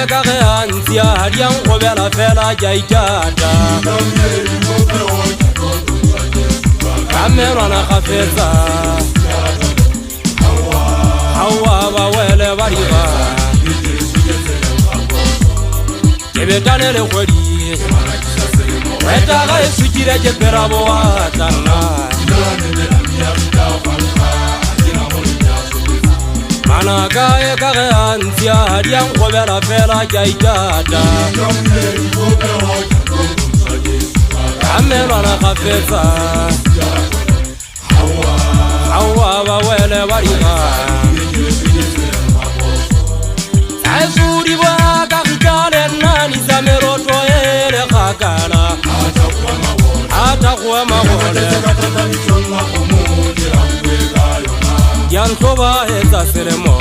e ka ge antia diang go bela fela jaitata kamerona ga fetsa hawa ba wele ba riba kebetane le khodi weta ga sukire je perabo atana mana ga e ka ge antia diang go bela fela jaitata kamerona ga fetsa hawa ba wele ba riba azuri ba ka kitale nani zamero toele khakala ata kwa magole yanto ba eta seremo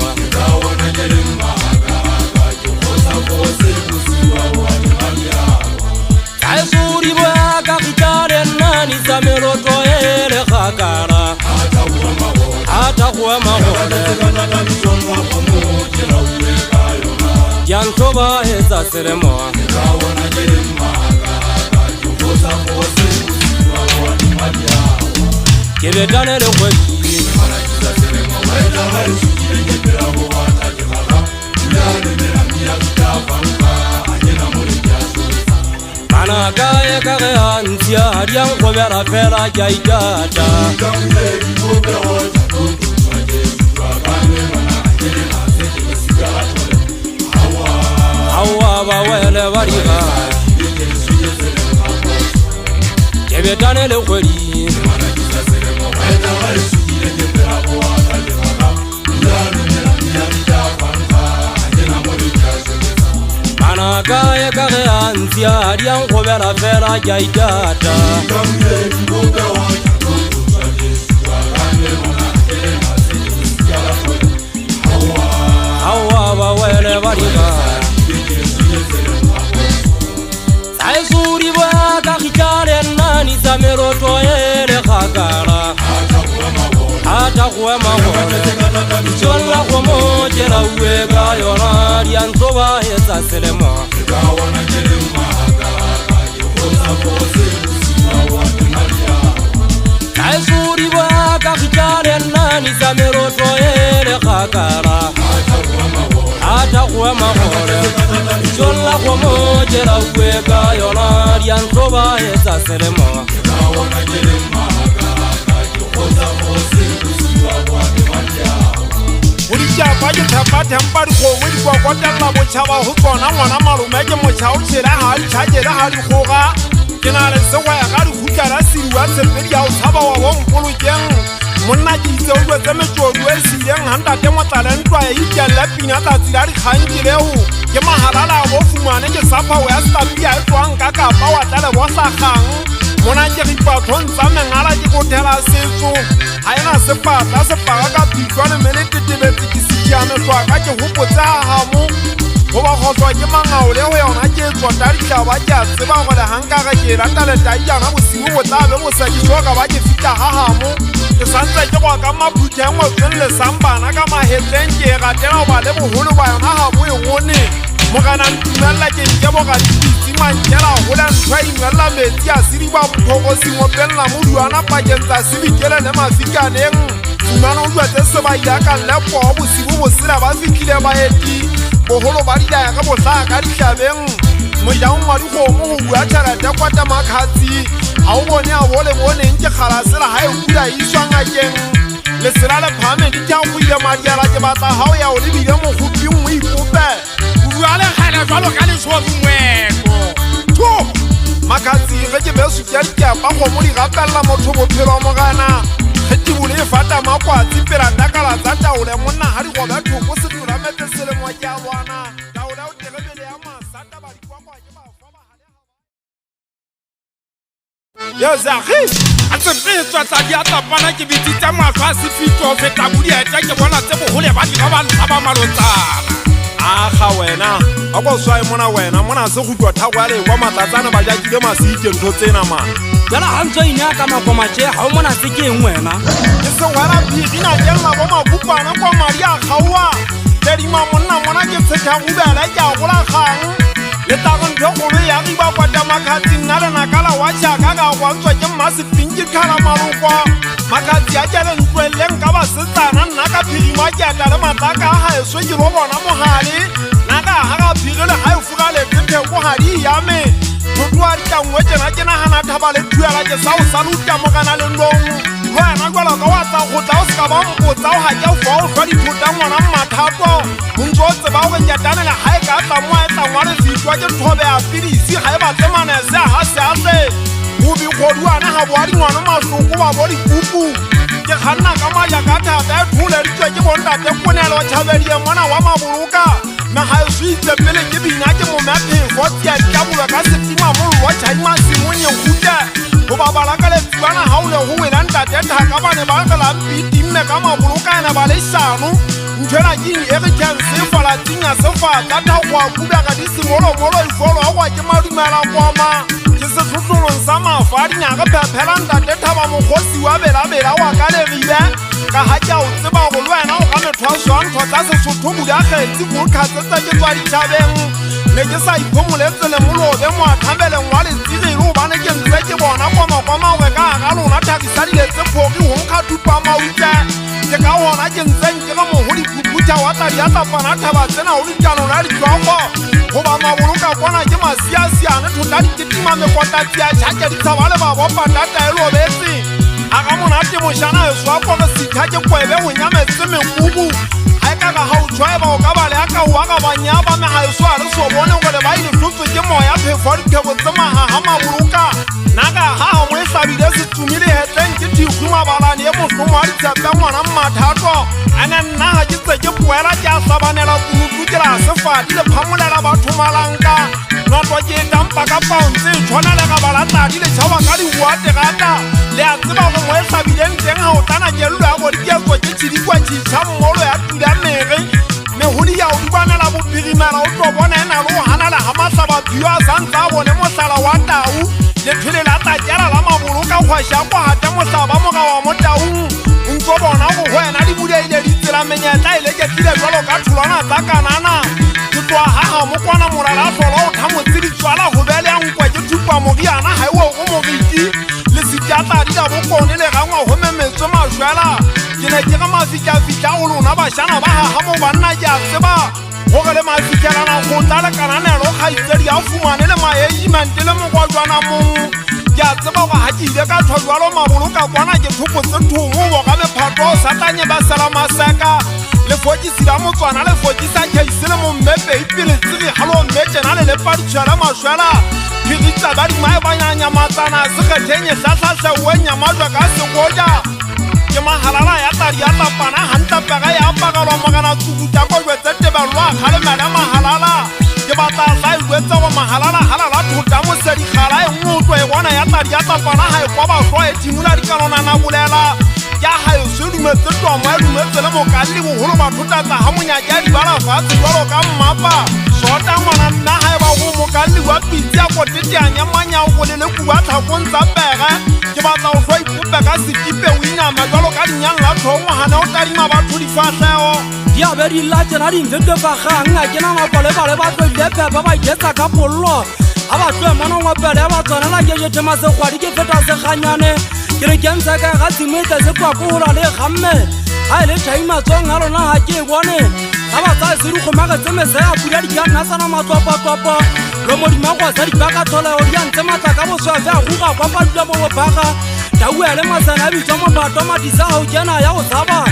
azuri ba ka kitale nani zamero toele khakala ata kwa magole yanto ba eta seremo kebetane le khodi mana ga e ka ge antia diang go bela fela jaitata hawa ba wele ba riba kebetane le khodi mana ga e ka ge antia diang go bela fela jaitata hawa ba wele ba riba azuri ba ka kitale nani zamero toele khakala ata kwa magole chola kwa moje la uega yona yanto ba eta selemo azuri ba ka kitale nani zamero toele khakala ata kwa magole chola kwa moje la uega yona yanto ba eta selemo Baje tabate ambari ko wiri kwa kwata la mochaba huko na mwana malume je mochao chira hali chajera hali khoga kinale sewa ya gari hukara siri wa seperi ya utaba wa wompulu jeng monna jize ulwe zeme jodwe sireng handa demo talentwa ya hija lapina ta tilari khanjireu ke mahalala wo fumane ke sapa wa stabia etwa ngaka ba wa tale wa sa khang mona je ripathon tsame ngala ke kotela setso haina sepata sepaka ka pitwane melete tebetse ya me kwa ka ke hopotsa hamo go ba khotswa ke mangao le ho yona ke tswa tari ka ba ja tseba go le hanka ga ke rata le tai ya ga bosigo go tla be mo sa di soka ba ke fita ha hamo ke santsa ke go ka maphuthe mo tselle sambana ka mahetleng ke ga tela ba le boholo ba yona ha bo e ngone mo kana ntumella ke bo ga ditsi mantjela go la ntwa ingalla metsi a siri ba botlhogo simo pella mo duana pa ke tsa sibikele le mafikaneng Mano uwa tese ba ida ka lepo bosibo bosela ba fikile ba eti boholo ba dida ya ka botla ka dihlabeng mo ya ngwa di go mo bua tshara ta kwata makhatsi a o bone a bole bone nke khalasela ha e kula iswanga keng le sela le phame di tja go ile madiara ke batla ha o ya o le bile mo gopi mo ipope bua le khala jalo ka le swabumweko to makhatsi ge ke besu ke a ba go mo di gapella motho bophelo mo gana Heti bule fata makwa tipela nakala zata ule mona hari kwa batu kusi turamete sile mwaja wana Daula utegebele ama sanda bali kwa kwa jeba ufama hale Yo Zaki Atse tswa tadi ata pana ke bititsa mafasi fito feta buli ete ke bona tse bohole ba di ka ba ntaba malotsa Aga wena ako swai mona se go twa thagwale kwa matlatsana ba ja kile masike ntho tsena man Jala hanzo ina kama kwa mache hao mona siki ngwena Yeso wala bigina jela bo mabupana kwa Maria khawa Dedi mona ke thagubela ke a golakgang le tagontho ya riba kwata makhatsing na le nakala wa tšhaka ka gwantswa ke mmaseping ke khala malokwa makhatsi a ke le ntloeleng ka basetsana nna ka phirima ke ata le matlaka a gaeso ke lo bona mogale naka ga ga phirele ga e fuga letepheko ga di yame thotua ditangwe tjena ke nagana thaba le thuela ke sa o saluta mogana le ndong le wena kwala ka wa tsa go tla o ska ba mpotsa o ga ke fa o hlwa dithota ngwana mmathato o ntse o tseba o ke tanela ga e ka tla mo a etla ngwana fitwa ke thobe a pidisi ga e batle manese ha se ase o bi godwana ha boa dingwana mahloko ba bo dikupu ke kganna ka maja ka thata e thole ditwe ke bontate konelo tšhabedie mona wa maboloka na ga e suitse pele ke bina ke momaphefo tia ditabolo ka setima mollo tšhaimasimong e kute go babala ka letsibana ga o le go wela ntate thaka ba ne ba gelang pitimme ka mabolokane ba lešano ntšhela keng e re keng sefalatsing ya sefatla thagoa kubega di semolomolo ifolo a goa ke madumela kwama ke setlhotlolong sa mafa a dinyaga phephela ntate thaba mokgosi wa belabela wa ka legile ka ga ke a o tseba go le wena o ka methwaswa ntho tsa sesotho bodi a kgetsi ko kgatsetse ke tswa ditšhabeng ne ke sa iphomoletse le molobe moatlhabeleng wa letsirele gobane ke ntse ke bona kwamakwamawe ka ga lona thakisa diletse phoki gonkga thupa maute ke ka gona ke ntseng ke ga mogodi phuputha wa tadi a tlapana thaba tsena o ditjanong la ditlogo goba maboloka kwana ke masiasiane thota diketima mekotatsi a tšhake ditshaba le babopatata e lobetse a ga monate mošana e swako ge sitha ke kwebe go nyametse mekubu ga e ka ga gautshwa e ba o ka bale a ka oa ka banyaba megaeso a re so bone gore ba ile tlhotswe ke moya phefo dithebo tse magaga maboloka naka gaga mo e tlabile setumi lehetleng ke thikgu mabalane e mošomo a ditshepe ngwana mmathato ane nna ga ke tse ke poela ke a hlabanela kunutu ke la sefadi le phamolela batho malanka notwa ke etampa ka paontse e tshwana le gabalatadi le tšhaba ka dibuategata le a tseba go mo e hlabileng teng ga o tana kelelo ya godikeetso ke tšhidikwa tšhiša mmolo ya tula mere mehodi ya o dibanela bopirimela o tlo bona e na le go ganala ga matlhabaphio a santse a bone motlhala wa tau lethwele la takela la maboloka kgwaša kwagate motlaba moga wa mo taung o ntse bona go wena di budeile ditsela menyetla e leketlile jalo ka tholwana tsa kanana ke tloa gaga mo kwana morala a tlhola o thamotse ditswala go bele ya nkwa ke thupa moriana ga ewe go moriti le setiatladi ka bokone le gangwa go memetswe mašwela ke ne ke ga mafitlafitla go lona bašana ba gaga mo banna ke a tseba go ge le mafitlhelana go tla le kananelo kgaitsedi a fumane le maejimente le mogwajwana mong ke a tseba go ga ke ile ka tlhojwalo maboloka kwana ke thopotse thomo bo ga mephato o satanye ba sela maseka lefokisi la motswana lefokisa keise le mommepe ipele tsiri galo mmetšena le lepaditšhwela mašwela phiritsa ba dimae ba nyanyamatsana sekgethenye hlatlhatlheuwe nyamajwa ka sekoja ke mahalala ya tadi ya tlapana gantlapega ya apagalwa mogana tsukuta kojwetse tebello a kgalemela mahalala ke batla tla iwetse go mahalala halala thota mosedikgala e nngwe o tlo e bona ya tadi ya tlapana ga e kwa bašwa e thimola dikanonana bolela ya gaeso e dumetse tomo e dumetse le mokalli bogolo bathotatsa ga monyake ya dibala fatshe jalo ka mmapa sota ngwana nna ga e ba go mokalli wa pitsi ya koteteanya manyago le lekua tlhakong tsa pege ke batla go tlhwa ipope ka sekipe o inama jalo ka dinyang la tlhongwa gane o tadima batho difatlhego di a be di latšena dimfetefagang a ke na makolebale ba tlodile phepa ba iketsa ka pollo a ba tloe monongwapele ba tshwanela ke jethema sekgwadi ke feta seganyane ke re ke ntsheka ga tshimete se kwa kogola le gamme a e le tšhaimatsong a lona ga ke e bone ga ba tsaya sedikgomagetse mese a pula di ka nna tsana matswapatwapa lo modimagwa sa dibaka tlholego di a ntse matla ka boswafe a goga kwa pa dula mo bobaga taua le masana a bitswa mobato matisa gao kena ya go tshaba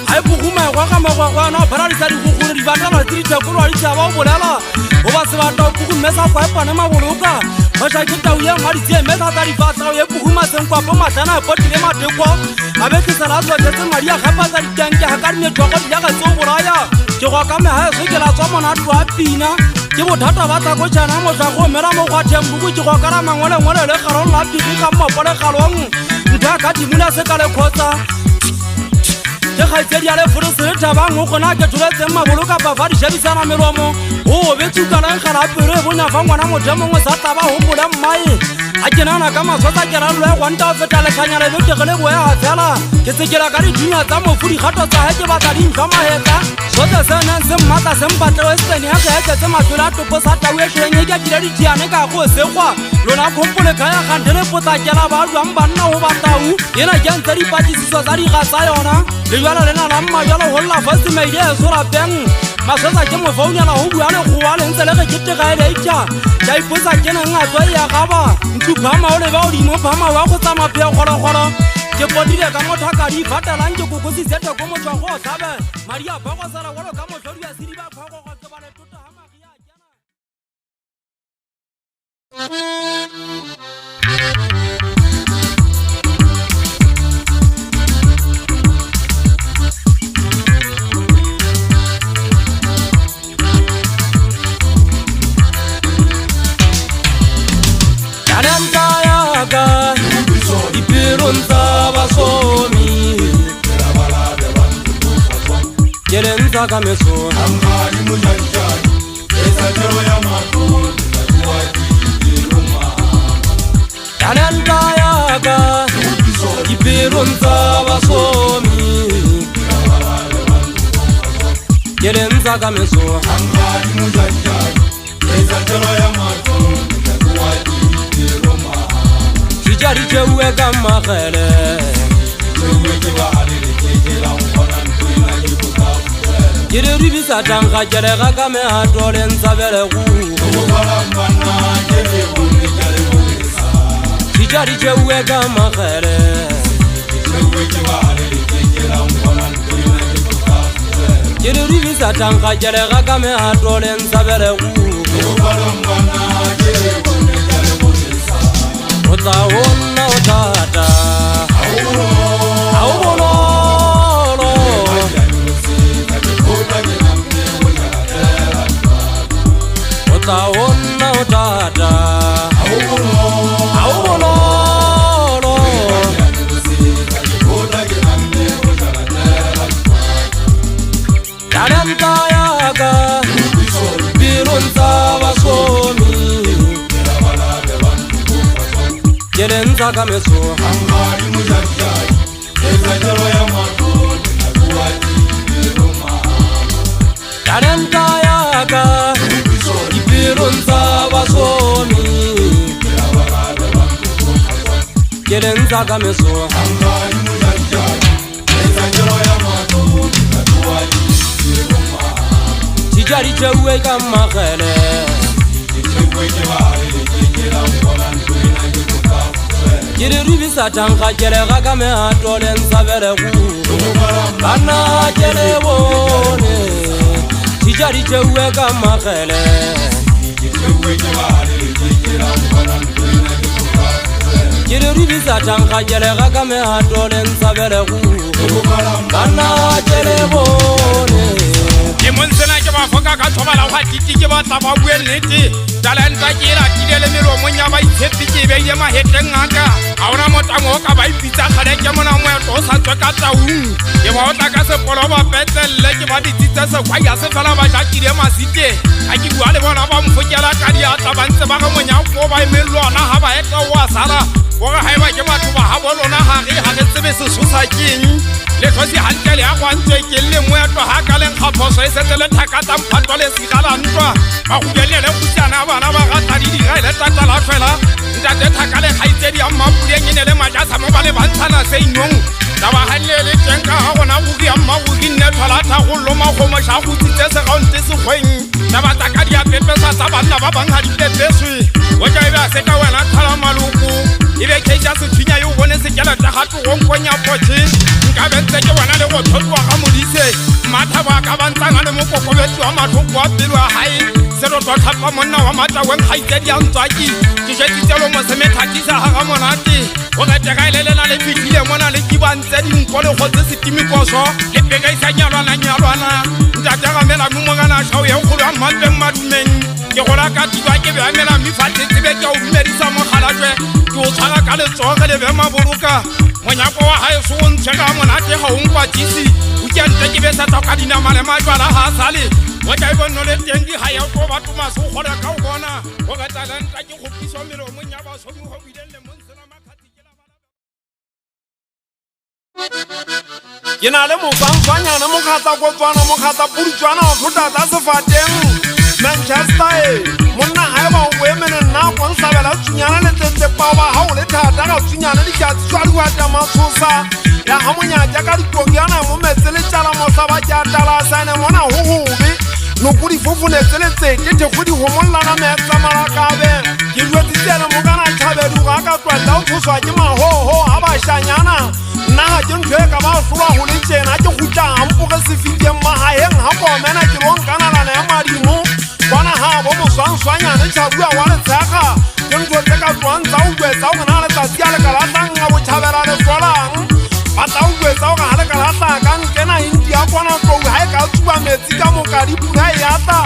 ga e bogumegwa ga megwagwana o pharadisa digogone dibatala tse dithekolo a ditšhaba o bolela go ba sebata o pugumme sa kwaepane maboloka maša ke tau ye ngwa ditsie mme thata difatlhao ye poguma senkwapo matlana e potile matekwa a be ke sela tswaketse ngwadi a gapatsa ditenke ga ka dinetwako diagatse o bolaya ke gwa ka megaeso ke la tswa monato a pina ke bothata ba tlakotšhana motlhago mera mo gwathembuku ke gwa kara mangwelengwele le kgarong la pigi ka mmopolegalong ntho ya ka timula se ka le kgotsa ke kgaitsedi ya leforose le thabang go gona ke tholetseng maboloka pafa di šebisana melomo o betsukaleng galapero e bonyafa ngwana motho mongwe sa taba gopole mmae a ke nana ka maswatsa ke raloe gwanta o feta lekganyala betegele boya ga fela ke ke se kela ka dithunya tsa mofu dikgato tsa hae ke batla dintlha maheka sotle se neng se mmata se mpatla western ya ke heke tse matlole a topo sa tau e hleng e ke akile dithiane ka go sekgwa lona khompole ka ya kgantele potlakela ba jwang banna ho batau ena ke ntse dipatlisiso tsa dikga tsa yona le jwalo lena la mmajalo ho lla first made e sola beng maswetsa ke mo founela ho bua le goa le ntse le ge kete ga ele itja ja iposa ke neng a tswa ya gaba ntsu phama o le ba o di mo phama wa go tsa mapheo golo ke podile ka mothaka di fatalang ke kokosi sete go motswa go tsabe maria ba go sala go ka motlodi ya sidi ba phago go ke bana tota ha magia Yelenza kameso amali mujanjani esatero ya makoni tuwadiruma Yananta yaga ipironza basomi Yelenza kameso amali mujanjani esatero ya makoni tuwadiruma Tijari chewe kama khele chewe kibali lekela ukona Kiri ribisa tanga kere ga me atole ntsabele gu Tijari chewe ga magere Kiri ribisa tanga kere ga me atole ntsabele gu Ota wona otata Ona otata Aubololo Yananta yaga Birunza basomi Yelenza kameso Amari mujajai Ezajaro ya makoni Nakuwadiruma Yananta yaga Birunza basomi Yelenza kameso Amari mujajai Ezajaro ya makoni Nakuwadiruma Tijari chewe kama khele Chewe kebale Kekela ukona ntuina yukuka Kiri ribisa tanga kere ga me atole nsabere gu Bana kere bone Tijari chewe kama khele Kiri ribisa tanga kere ga me atole nsabere gu Bana kere bone Monsena ke ba foka ka thobala wa titi ke ba tla ba bue nnete talenta ke ra tidele melo monya ba itshepi ke be ye maheteng aka a ona motamo ka ba ipitsa khale ke mona mo to sa tswa ka taung ke ba otla ka se polo ba petelle ke ba dititsa se kwa ya se fela ba ja kile masite a ke bua le bona ba mfokela ka dia tla ba ntse ba ga monya go ba imelwana ha ba eta wa sala go ga ha ba ke batho ba ha bolona ha re tsebe se sosa keng le khosi hantele ya kwantse ke le moetlo ha ka leng khaphoso e setele thakata mphatwa le sigala ntwa ba go bele le kutsana bana ba ga tadi di ga ile tata la fela ntate thakale khaitse di amma puleng ne le majasa mo ba le bantshana se inong da ba hanele tsenka ha gona go di amma go di ne thola tha go lo ma go mo sha go tsitse se ga ntse se gweng da ba taka di a pepesa tsa banna ba bang ha di pepeswe o ja iba se ka wena thala maluku ibe keja se thunya yo bone se kela ta ga go nkonya potse nka bentse ke bona le go thotwa ga modise matha ba ka bantsanga le mokokobetsi wa mathoko wa pelo wa hae se ro twa thapa monna wa mata wa khaitse di antswaki ke je ditelo mo se methakisa ha ga monate o ga tega ile le na le fitile mona le kibantse di nko le gotse setimi koso le pega isa nyalwana nta tega mela mo ngana shao ye go lwa mapeng madumeng ke gola ka tiba ke be amela mi fate tsebe ke o medisa mo khalatwe ke o tshara ka le tsoga le be maboroka monyako wa hae so ntshega monate ga o nkwa tisi o ke ntle ke be sa tsoka dinama le majwala ha sale o ka ibonno le teng di ha ya go batho maso go le ka o bona o ga talenta ke go piswa melo mo nya ba so mo go bidelle mo ntsena makhathi ke la bana ke na le motswangswanyana mo kgatsa kotswana mo kgatsa pudutswana o tlhotata sefateng Manchester monna ha eba o boemene nna go nsabela tsunyana le tsetsepa ba ha o le thata ka tsunyana di tsa tswa di matshosa ya ha monyatsa ka dikokiana mo metse le tsala mo sa ba tja tala sana mona ho hobe no kudi fofone tseletse ke te kudi ho mollana metsa marakabe ke lwetsitsela mo kana thabedu ga ka twalla o thoswa ke mahoho ha ba shanyana nna ha ke ntwe ka ba hlwa ho le tsena ke gutla hampo ga se fiteng mahaheng ha ko mena ke lo nkana la ya madimo bona ha bo mo swanswanyana tshabua wa le tsaka ke ntwe tse ka twantsa o gwetsa o na le tsatsi ale ka la tanga bo tshabela le solang ba tsa o gwetsa o ga le ka la tsaka nkena india bona tlo ha ka tsuba metsi ka mo ka di pula ya ta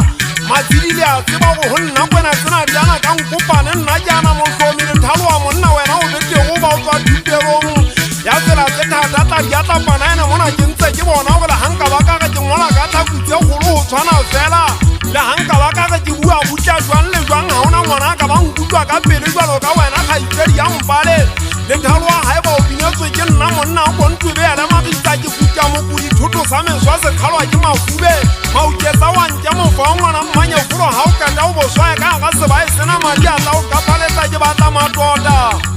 matsidi le a tseba go ho nna kwena tsena diana ka nkopane nna jana mo hlomi le thalo wa monna wena o bete go ba o tswa dipelong ya tsela tse thata tla di atla pana ene mona ke ntse ke bona go le hanka ba ka ke ngola ka tla kutse go lo tshwana fela le hanka ba ka ke bua butja jwang le jwang ha ona ngwana ka ba nkutwa ka pele jwalo ka wena ga itsedi ya mpale le thalo wa haeba o binetswe ke nna monna go ntwebe ya le mabitsa ke kutja mo kudi thuto sa meswa se khalwa ke mafube mauketsa wa ntja mo fa ngwana mmanya furo ha o ka ta o bo swa ka ga se ba sena madi a tla o ka paletsa ke batla matota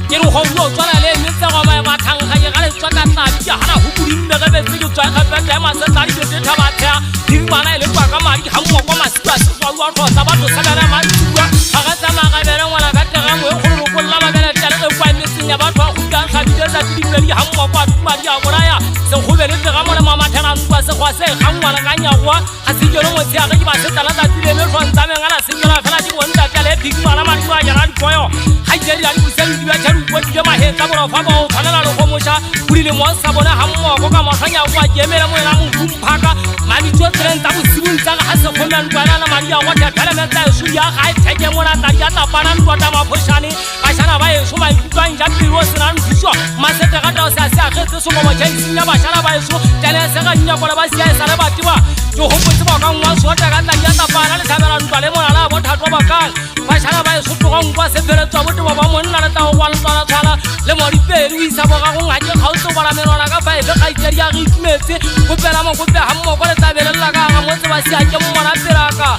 ke re go yo tswana le metsa go ba thang ga ye ga le tswana tla di hana ho kuding le be se ke tswa ga ba ya masa tla di be tha ba tha di bana ile kwa ka madi ha mo kwa maswa se tswa wa tlo sa ba tlo sa bana ma tswa ga ga tsama ga bere ngwana ka tega mo go go la ba bere tla le kwa nnetseng ya batho go ka ga di tsa di peli ha mo kwa tuma di a bolaya se go be le tega mo le mama thana tswa se gwa se ga ngwana ka nyagwa ga se ke no mo tsia ga di ba se tla tla di le me tlo ntsa me ngala se ke la fela di bonta tla le big mara ma tswa ya ra di koyo ha di ya di se di ba tla go di ma he ka bora fa ba o tshwanela le go mosha pudi le mo sa bona ha mo go ka masanya kwa gemela mo ena mo kumphaka mami tswa trenta bo sibunta ga se khona ntwana na mari ya wa tla me tla su ya ga theke mo na ta ya ta bana ntwa ma phoshane ba shana ba e so ma ikutwa nja piro sena ntshwa ma se ta ga ta sa se a khetse so mo tjhaisi ya ba shana ba e so tla se ga nya bona ba se a sa le ba tiba yo ho botse ba ka ngwa so ta ga ta ya ta bana le thabela ntwa le mo na bo thatwa ba ka ba shana ba e so to ga ngwa se fere tswa bo tiba ba mo nna le ta go wa ntwana tsala le mo di pelu isa bo ga go ngaje ga o so bala menona ka fa e ga iteri ya gitmetse go pela mo go pe ha mo go le tabela la ka ga mo tse ba se a ke mo mona peraka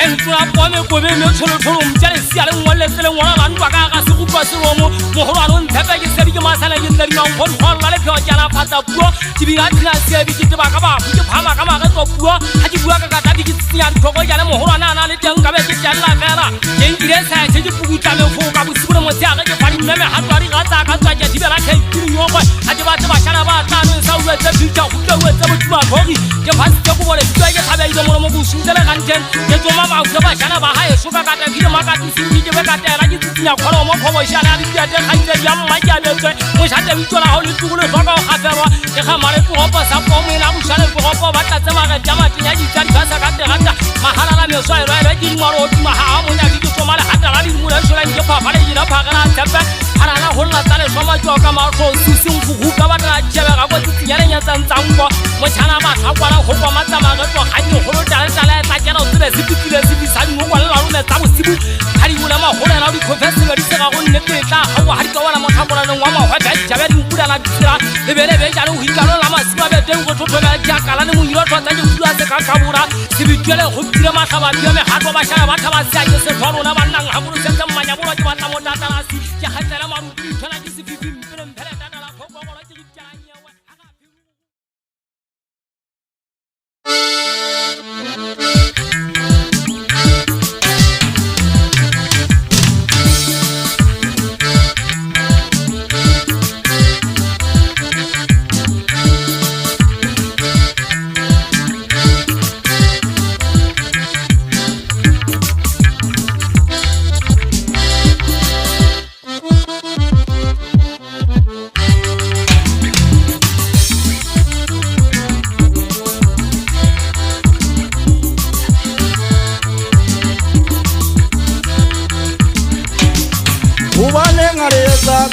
en tswa po me go be me tsholo tsholo mtjale se ya le ngole se le ngwana ba ntwa ka ga se go tswa se mo mo go rano nthepe ke se di ke masala ke tsari ma go go la le pyo jana pata puo ti bi ga tina se bi ke ba ka ba ke phama ka ma ga tswa puo ha di bua ka ka ta di ke tsinya di go jana mo go rana na le teng ka be ke jana fela ke ile sa se di puta me fo ka bo sibule mo tsia ga ke fari mme ha tswa ri ga tsa ka tswa ke di bela ke di nyo go ha di ba tsa ba shana ba tla no sa uwe tsa bitja go tla uwe tsa bo tuma khori ke ba se go bole tswa ke thabe ile mo mo go sintele ga nteng ke tswa ma ba go ba shana ba ha e so ka ka ta di ma ka di se ke be ka ta ra ke tsinya kholo mo phobo shana di ya te ga ntse ya mma ya le tswe mo sha te bitwa la ho le tugulo so ka ga ferwa ke ga mare go pa sa po mo ina mo shana go pa ba tla tsema ga jama tinya di tsa di ka sa ka te ga ta mahala la me so e re di ngwaro di ma ha mo nya di ke tsoma le ha ta la di mo le so la ke pa ba le di na pa ga na tsepe ana na ho la tale so ma tswa ka ma so sising go ka ba tla tshebe ga go tsinya le nya tsantsang go mo tshana ba ga kwa la go kwa matsama ga tswa ga ni go lo tala tala ta kena o tsebe se pitile se bisa ni go la lo le tsa bo sibu ha di bula ma go la di confess ga di se ga go nne ke tla ga wa ha di ka wala mo thabola le ngwa ma ga ga tshebe di bula la tsira le bele be ja le ho ikalo la ma siba be teng go thothola ja kala le mo ilo tsa tsa di bula se ka ka bura se bitele go tira ma ga ba di me ha go ba sha ba tha ba sia ke se tholo na ba nang ha go se tsa mmanya bo ke ba tla mo tata la si ke ga tsela ma ru tla ke se fifi mpele mpele tata la go go la ke tsaya nyewe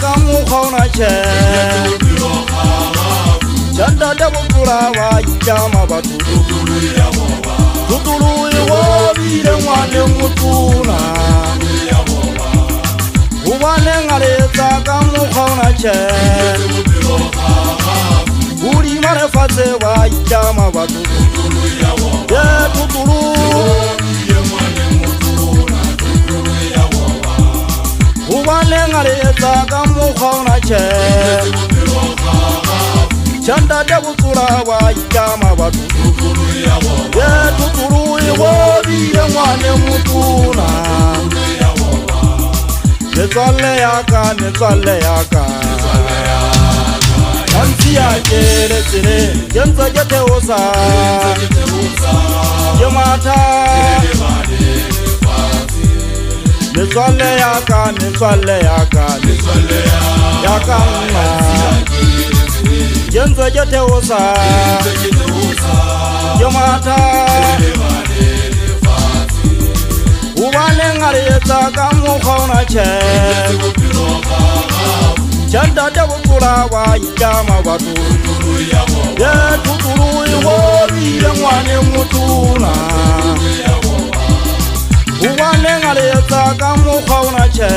ka mo khona che chanda da bukula wa jama batu tutulu yo bire ngwane mutuna uwane ngale ta ka mo khona che malefatshe wa itama batho ye tutulu ubane ngale etsa ka mokgwa ona tjhe chanda de butsula wa itama batho ye tutulu iwobi ye ngwane mutuna netswalle yaka Nanti ya kere tsere Jentsa jete osa Jemata Netswalle yaka Yaka nga Jentsa jete osa Jemata Ubane ngari yetsa kamu khona che Chanda de bukula wa itama batu ye tutulu iwobi ye ngwane mutuna Ubane ngari yetsa kamu khona che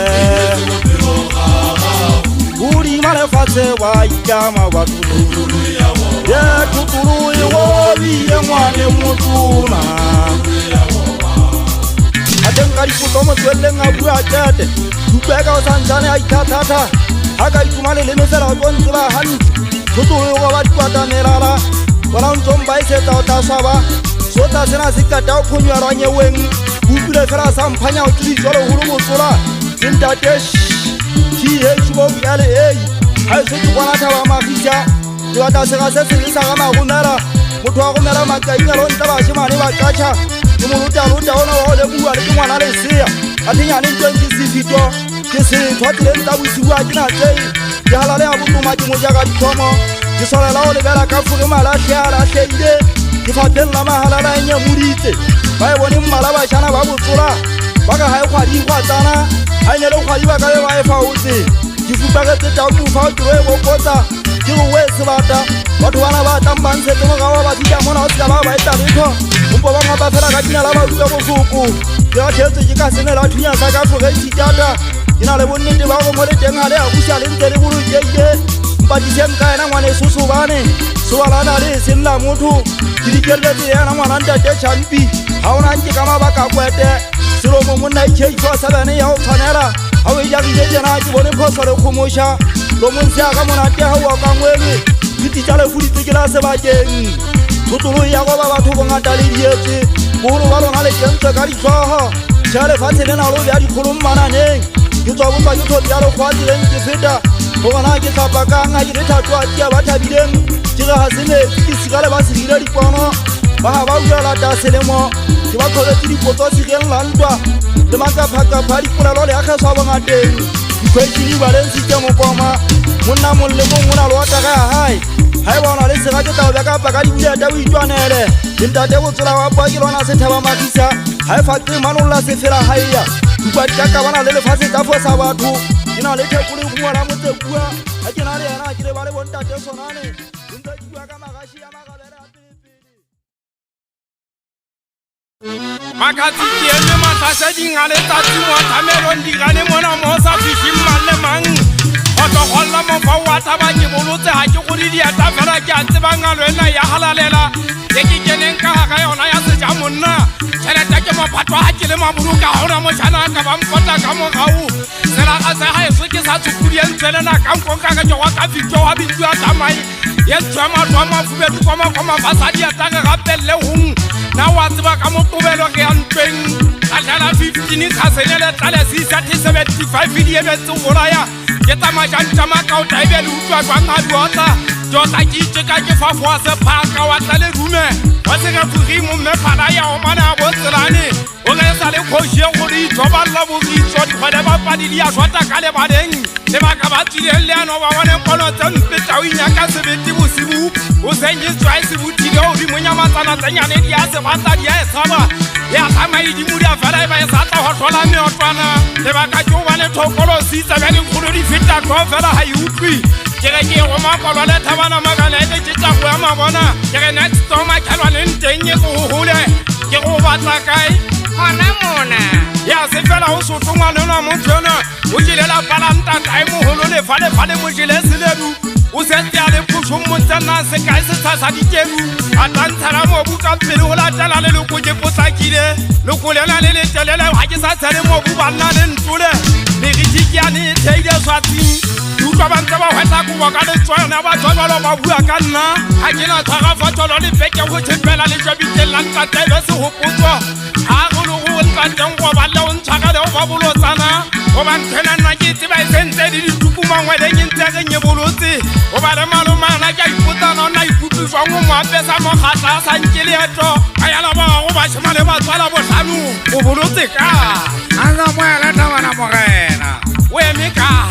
Uri malefatshe wa itama batu ye tutulu iwobi ye ngwane mutuna Adengari kutomo swele ngabua jete Dupeka osanjane aitatata Haka itumale lemesela bonzi ba hantu Tutulu yuwa watu wata merala Wana untomba iseta otasaba Sota sena sikata upunyu aranye wengi Upile fera sampanya utuli jolo hurumu sula Sinta desh Kiye chubo yale eyi Hai sutu kwa nata wa mafisha Niwata sega sesi lisa kama humera Mutu wa humera maka inga lonta ba shimani wa kacha Nimuluta ona wale muwa likimwa nale siya Atinya ninjwe njisifito Kisi twatile ntabusi wa jina zei Kihalale abutu majimujaga jitomo Kisole lao libera kafuge malashe alashe ide Kifatela mahalala inye murite Bae woni mmalaba shana babu sura Baka hae kwa di kwa zana Hainelo kwa diwa kawe wae fauzi Kifubage teta umu fautue wokota Kiru wesi bata Watu wana bata mbanse tumo kawa batija mona osika baba itarito Umpo wanga bafera katina laba uwe kufuku Kira chezi jikasine la tunya sakafuge chijata Ina le bonite ba go mole teng hale abusa le ntere buru jeje Mpatise mkae na mwane susu bane Suwala na le sinla mutu Kirikelde te ya na mwananda de champi Hauna nji kama baka kwete Siro mumuna iche ichwa sabane ya utanera Hawe jagi jeje na aji bone posole kumusha Lomunsi aka monate hawa kangwele Kiti chale furi tikila seba jengi Tutulu ya goba batu kongatali jeje Buru walo ngale jense kari soho Chale fatile na lobi adi kulumana nengi Kito bumba kito diaro kwa zile njifita Kogana kita bakanga jirita tuwa tia bata bideng Chika hasine kisikale basi hireli kono Baha bauja la daselemo Kiba kode tiri koto siken landwa Demaka paka pari kula lole ake sabo ngate Kwe chini balensi ke mokoma Muna mulemu muna luata kaya hai Hai wana lesi kake tau beka bakari uja dawi juanele Inta dewu tula wabwa kilona se teba makisa Hai fakti manula se fila haiya Tukwati kaka wana lele fasi tafo sabatu Ina leke kuli kuwa la mute kuwa Haki nari yana kire wale wonta teso nane Inta jua kama kashi ya makabere apilipili Makati kiene matase dingale tati mwatamero ndigane mwana mosa fishim male mangi Oto hola mofa wataba jibulute haki kuri diya tafera kianti bangalo ena ya halalela Yeki kene nka haka yona ya sejamuna Chele teke mapatwa hakile maburuka hona moshana kaba mkota kamo kau Sela kase hae suki sa tukuri entele na kamkonka kajo waka video habitu ya tamai Yentu ama tuama fubetu koma fasadi ya taka kapele hung Na watiba kamo tubelo ke antweng Kajala 15 kasenele tale 675 video betu uraya Yeta majanta makao taibelu utwa kwa ngaduota Jota kiche kake fafwase paka watale rume Wasega kurimu mepala ya omana abotelane Oge sale koshe kuri toba labu kichodi Kwa deba padili ya swata kale badeng Deba kabati leleano wawane mpono tenu peta winyaka sebeti musibu Usenji swai sibu tiga uri mwenye matana tenyane diya sebata diya esaba Ya sama idi muri afara iba esata hotola me otwana Deba kajo wane tokolo sisa veni kururi fita kwa fela hayi utwi Kere wama kolo le tabana magana ete chicha kuya mabona Kere next toma kalwa nintenye kuhuhule Kere ubatla kai Mona Ya sefela usutuma nuna mutona Ujile la balanta kai muhulu le fale mujile siledu o setse a le phusho montana se kae se tshasa dikelu a tantshara mobu ka pele o latela le loko ke potlakile loko lena le letelele ga ke sa tshele mobu ba nna le ntole le re dikiane theile swatsing utlwa ba ntse ba hwetla kobo ka letswana ba tswa jalo ba bua ka nna ga ke na tshwara fatolo le peke go tshepela le jwabiteng la ntatele se hopotswa a go go ntateng go ba le o ntshaka le o ba bolotsana go ba nthena nna ke tseba e sentse di ditukumangwe le ke ntse re nyebolotse go ba le malomana ke a ipotana o na ikutlwiswa ngo mo apesa mokgatla a sa nke leeto a yala ba go ba shema le batswala botlhano o bolotse ka a nna mo ya letabana mogena o eme kae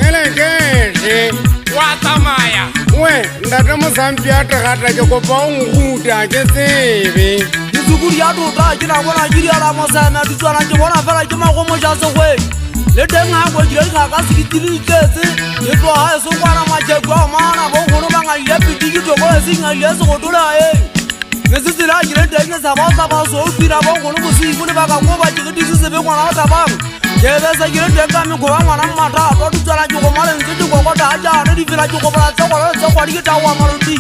Elegante, wa tsamaya we ndata mosampi a tegata ke kopa o nruta ke tsebe ditsukudi ya tota ke na bona ke diala moseme ditswana ke bona fela ke magomo ja segwe le teng ga go dira ga ka se ditile tletse ke tlo ha se kwana majeko a mana bo gono ba nga ile piti ke tlo go se nga ile se go tola ne se tsela ke le teng sa ba so pira bo gono mo se ibone ba ka go ba ke di se be ngwana ta ba ke be sa ke le teng ka me go ba ngwana mata a tlo tsala ke go mala ntse ke go go ta ja ne di fela ke go ba tsa go di ke ta wa maruti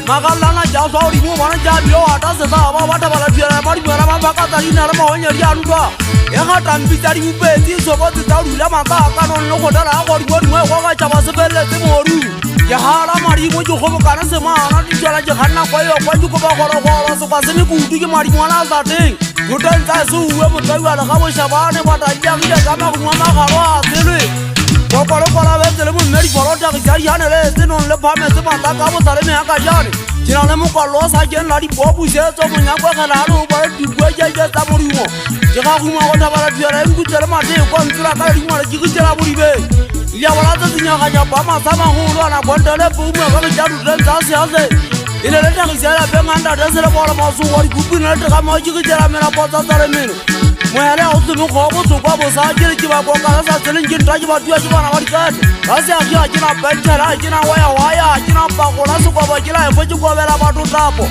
magalana ja so di mo bona ja bio ata se sa ba ta ba la dira ba di bana ba ka ta ina le mo nya di a lutwa ya ga tambi tsa di mpetsi so go tsa dula maka ka no le go dala go di go go ga tsa ba se belle tse moru ya hala mari mo go go kana se mana di tsala je ganna go yo go go ba go so ba se me kudu ke mari mwana sa teng go tantsa se uwe mo tswa la ga bo shabane ba ta ja ke ka ma go ma ga wa tsele go palo pala be tsele mo meri palo ta ga ya ne le se no le ba me se ba ta ka bo tale me ga jane tshina le mo kwa lo sa ke nna di bobu se tso mo nya go ga la lo ba di go ja ja tsa mo mo ke ga go ma go ta ba la tsere mo tsere ma te go ntsura ka di mo le ke go tsela bo di be ya wala tsa tsinya ga nya ba ma sa ma go lo na go ndele bo mo ga ja du tsa se a se ile le ta ga ya be nganda da se le bo la ma so wa di ku pina le ga ma ke go tsela me la bo tsa tsare meno mo ya le o tse mo go go so kwa bo sa ke ba go ka sa tsele ke nta ke ba tua ke bana ba di ka ba se a ke na betela ke na waya ke na ba go la se kwa ba ke la e fo ke go bela ba do tapo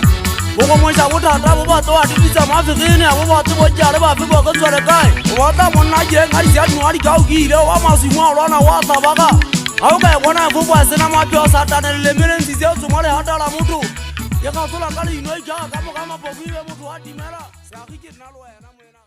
go mo ja go thata bo ba twa di bitsa ma fegene bo ba tse bo jare ba fe bo go tswele kae o ta monna je nga di ja nwa di ka o ile wa masimo a lwana wa sa ba ka a o ka bona fo bo se na ma pyo sa tanele le merenzi se o tsoma le hata la motho ye ga tsola ka le ino e ja ka mo ka mapofu ile motho wa dimela sa ke ke nna lo wena mo ena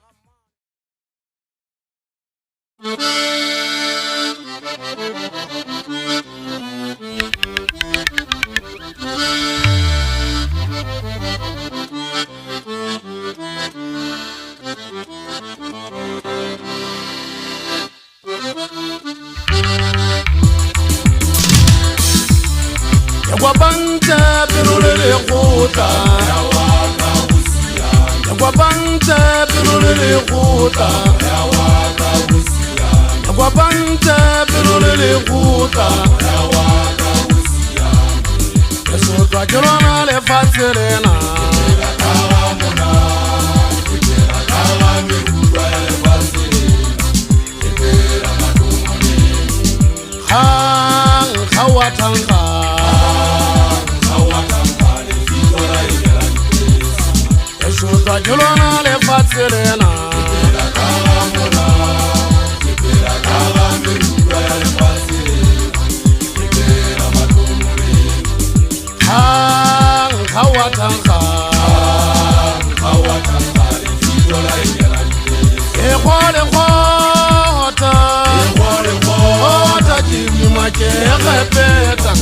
Guabante pero le gota ya wa ka busia Guabante pero le gota ya wa ka busia Guabante pero le gota ya wa ka busia Eso twa jona le fatselena la kawa mona la kawa mi kuwa le fatselena la matumoni hang khawatanga Shuka julona le fatselena la kawa mona la kawa mi kuwa le fatselena la matumoni hang khawatanga le fitola igela e khole khota jimi ma ke khepeta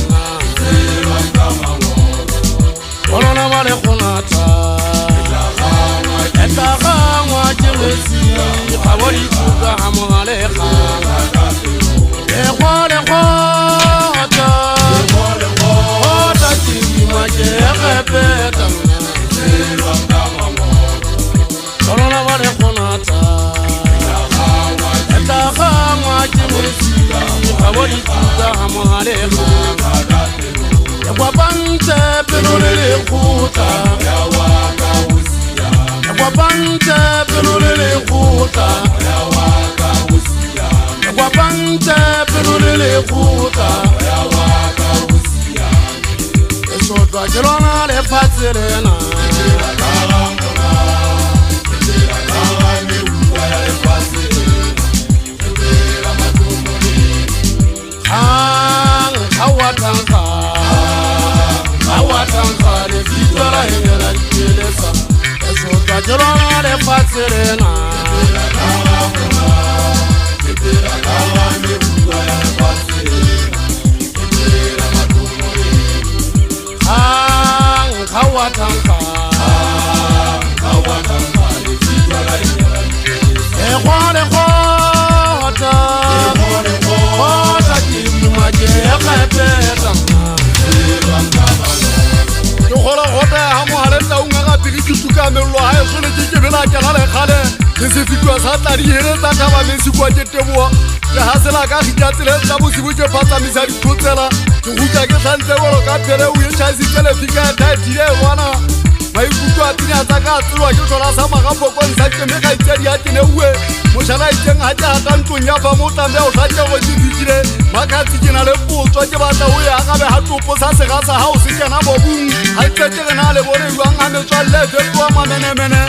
selwa kama ngolo olona vale khonata eta gangwa jemesi gabodi kuka hamale khanga e khole khota jimi ma ke khepeta selwa kama ngolo olona vale khonata eta gangwa jemesi gabodi kuka hamale khanga Guabante pero le gota ya wa ka busia Guabante pero le gota ya wa ka busia Guabante pero le gota ya wa ka busia Eso twa jelona le fatselena la kawa mona la kawa mi kuwa le fatselena la matumoni hang khawatanga le fitwa la hengela dipelesa eso twa tjela le fatserena ketela kala me bua ya fatserena ketela matumore khawatanka le fitwa la hengela dipelesa e khole khota ke khapeta ke khola gota ha mo hale tla unga ga tiri ke tuka mello ha e sole ke bela ke la le khale ke se fitwa sa tla di hele tsa thaba me se kwa ke teboa ke hasela ka khitya tsele tsa bosibu ke phatsa misa di thotsela ke hutla ke santse wolo ka pele o ye chasi tsele fika ta dire wana mai kutwa tinya tsa ka tselwa ke tlola sa magapo ko ntsha ke me ga itse di a tene uwe mo shala iteng ha ja ta ntong ya fa mo tlambe o tla ke go di ditile makatsi ke na le putswa ke batla o ya ga be ha topo sa se ga sa ha o se kana bobung ha tletse re na le bore jwang ha me tswa le fetwa mamenemene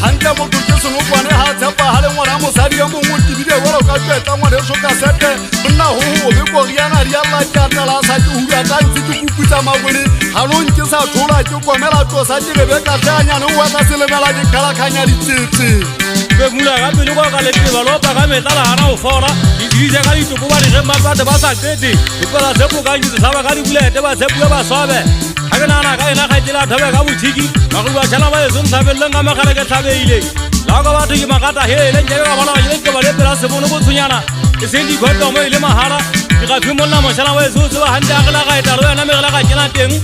hantle mo tse se no bone ha tsapa ha le ngwana mosadi ya mongwe tibile woro ka tseta ngwana so ka sete nna ho be go riana ri alla ka tala sa ke huya ta ntse ke kuputsa mabone ha no nke sa thola ke komela to sa ke be ka tsanya no wa ka selemela ke kala khanya ditsetse be mula ga pele go ka le teba lo pa ga metala hana o fora di dije ka ditupo ba re ma ba sa tete o pela se go ka ntse sa ba ka di bulete ba se bua ba sobe ha ke nana ka ena ga tela thabe ka botshiki ba go ba tshela ba e tsabeleng ga magale ke thabeile la ga batho ke magata hele nje ga bona ile ke ba le pela se bono botsunyana e se di godo mo ile mahala ke ga phimolla mo tshela ba e tsotse ba hande ga la ga eta lo yana me ga la ga kena teng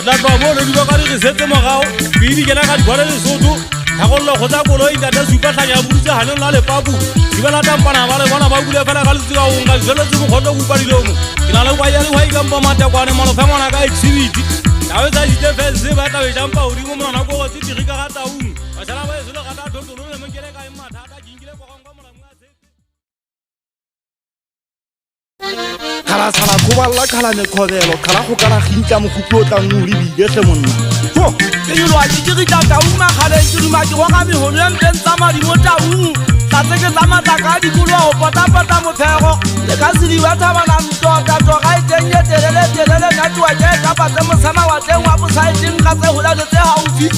la ba mo le di ba ka re setse mo gao bibi ke la ga di bona le soto ha go lo khotsa bolo e data supa tlanya butsa hanong la le papu di bana tampana ba le bona ba bule fela ga le tsika o nga jelo tse go khodo go padilomo ke na le kwa ya le wa ikampa mata kwane mo lo fa mona ka exhibit a wetsa di defense ba ta be jampa o di mo mona go go tsi ga taung ba tsala ba ezolo ga ta dotolo le mo kele ka imata ta jingile go gonga mo la mwa tse khala sala go balla khala ne khobelo khala go kana khintla mo khuplo tla nguri bile hle monna ho ke yo lwa ke re tata uma khale ke ruma ke go ga me ho ne ntse tsama di mo taung ta tseke tsama tsa ka di kulo o pata mo thego le ka se di wa thaba na ntota to ga itsenye telele ka twa ke ka pa tse mo sama wa teng wa bo side ka tse hola le tse haufi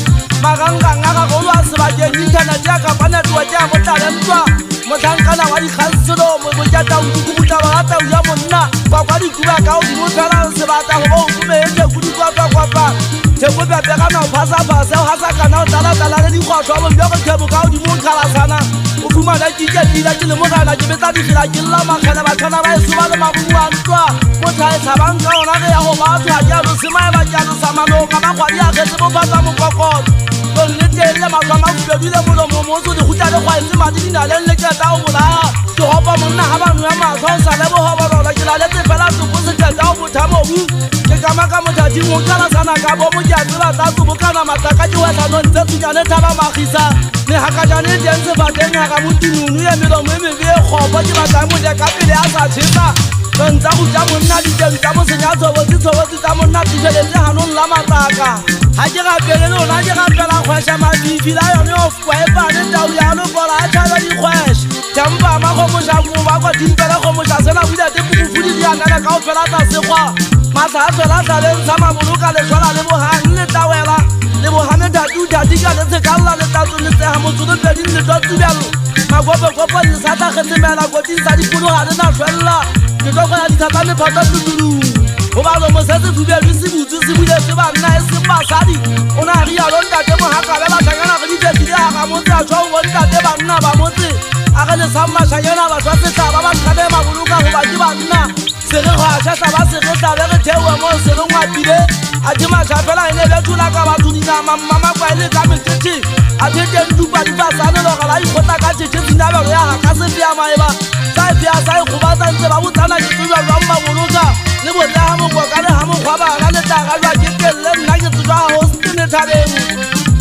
maganga ga go lwa se ba ke internet ya ka bana twa ke mo tala ntwa mo thankana wa di khanselo mo ja taung ku buta ba ta ya monna kwa di kuba ka o di mo tala se ba ta go o me etse ku di kwa pa se go ba pega na phasa ha sa kana o tala le di khotwa bo bya go thebo ka o di mo khala sana o fuma da ke dila ke le mo gana ke betsa di khila ke la makgana ba thana ba se ba le mabubu a ntwa mo thae tsabang ka ona ge ya go ba thwa ja lo se mai ba ja lo samano ka ba khwa di a ge se bo phatsa mo kokot lo le tele ma ba ma bu bile mo lo mo so di khutale khwa ntse ma di na le ke ta o bola ke hopa monna ha ba nwa ma tsa sa le bo ho ba lo ke la le tse fela tso se tsa ta o botha mo bu ke ka ma ka mo tati mo kala sana ka bo mo ja tsela ta tso bo kana mataka ke wa sa no ntse tsana thaba magisa ne ha ka jane teng se ba teng ga motununu ya melo mo me be khopa ke ba tsa mo ja ka pele a sa tshisa ntsa go ja monna di teng tsa mo senya tsobo tsa monna di tshweletse hanong la mataka ha ke ga pele le ona ke ga pela khwasha ma bibi la yone of kwa e ba ne tau ya lo bola a tshaba di khwash tamba ma go mo ja go ba go di pela go mo ja sena buda te bu fudi di ana ka o pela ta se kwa ma sa tsela tsa le ntsha ma buluka le tswala le bo ha nne tawela le bo ha ne da du da di ka le tse ka la le ta tso le tse ha mo tso le pedi le tso tsubelo ma go be go pa ni sa ta khetse mela go di sa di kulo ha le na tswella ke go ga di tsapa ne phata tutulu ho ba lo mo se se tsubelo se butse se bule se ba nna e se ba sadi ona ri ya lo nta te mo ha ka le ba tsana go di te di ha ga mo tsa tswa go nta te ba nna ba mo tse a ga le samma shanyana ba tswa tsa ba ba tsane ma buluka go ba di ba nna se re ga tsa ba se re tla le re thewa mo se re ngwa bile a di ma tsa fela ene le tula ka ba tuni na mama kwa ile ka metete a tete ndu ba di ba sa ne lo ga la ikota ka tete tsina ba ya ha ka se fia mai ba sai fia sai go ba tsa ntse ba butsana ke tswa ba mma boloka le bo tla ha mo kwa ka le ha mo kwa ba ga le ta ga lwa ke telle nna ke tswa ho stene thabeng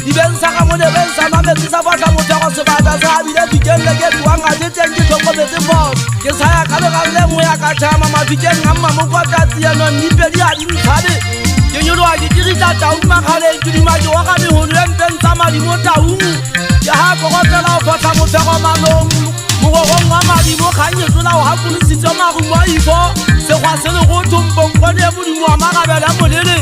di ben sa ga mo le ben sa ma me tsa ba tla mo tsa se ba da sa bi le bigelle ke twa nga tete ke tlo ko betse boss ke sa ya ka le mo ya ka tama ma bigelle ngamma mo kwa ta tsia no ni pe di a di nthabe ke nyolo a ke dirisa taung ma khale ke di ma ke wa ga me ho le nteng tsa ma di mo taung ya ha go tla o fa mo tsego malong mo go ngwa ma di mo khanye tsula o ha ku si tsoma go mo ifo se kwa se le go tumpong kwa ne mo di mo ma ga ba la mo lele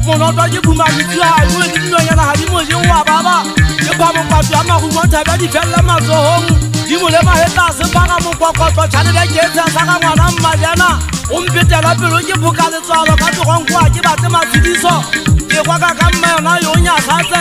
monoto ke bumametse ha mo di dinonyana ha di mo je wa baba ke ba mo patwa ma go monta ba di fella matsohong di mo le mahetla se banga mo kwakwatswa tshane le ke tsa sa ka ngwana mmajana o mpetela pelo ke bokale tsalo ka tlonkwa ke batse matsidiso ke kwa ka mma yona yo nya satse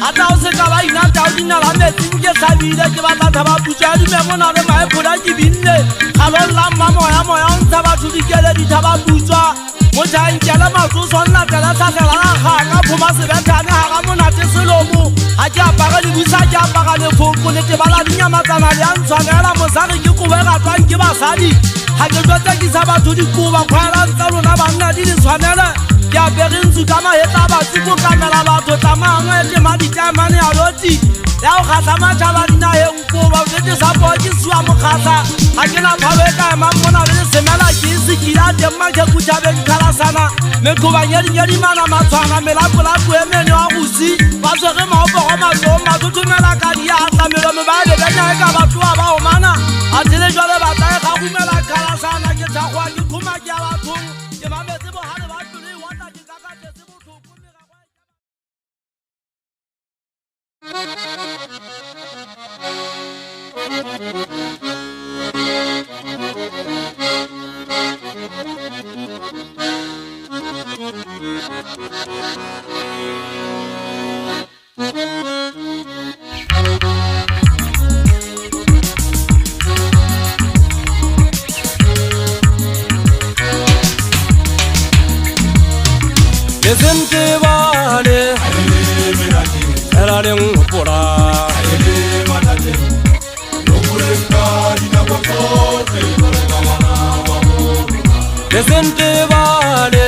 ata o se ka ba ina ta o dina la metsi ke sabile ke ba tla ba butsa di me mona le mae phola ke binne khalo la mama ya moya o ntsa ba thudikele di thaba butswa mo tshantjela matso sonna tla sa tla la ga ka phoma se bethane ha ga mona te selomo ha ke apara le busa ke apara le foko le te bala dinyama tsana le antshwanela mosare ke kubega tswang ke basadi ha ke tsotsa ke sa batho di kuba khwala tsa lona banna di le tshwanela ke apere ntsu ka mahetla batho go kamela batho tsamangwe le maditamane a loti ya o khasa matjhaba dina he nkuba o sa po ke suwa mokhatsa ha ke na phawe ka mamona le semela ke se ke ya te make ku thabe khalasana me kuba nyedi mana matshwana melapola ku emene wa go si ba tsere maopo go matso mathutumela ka dia tla melo me ba le benya ka batho ba o mana a tele jwale ba tla ga gumela khalasana ke thagwa ke khuma ke a batho ke mametse bo hane ba tule wa ta ke ka ka tse botlhoko me ga Listen to Vale, Elaring Pura, listen to Vale,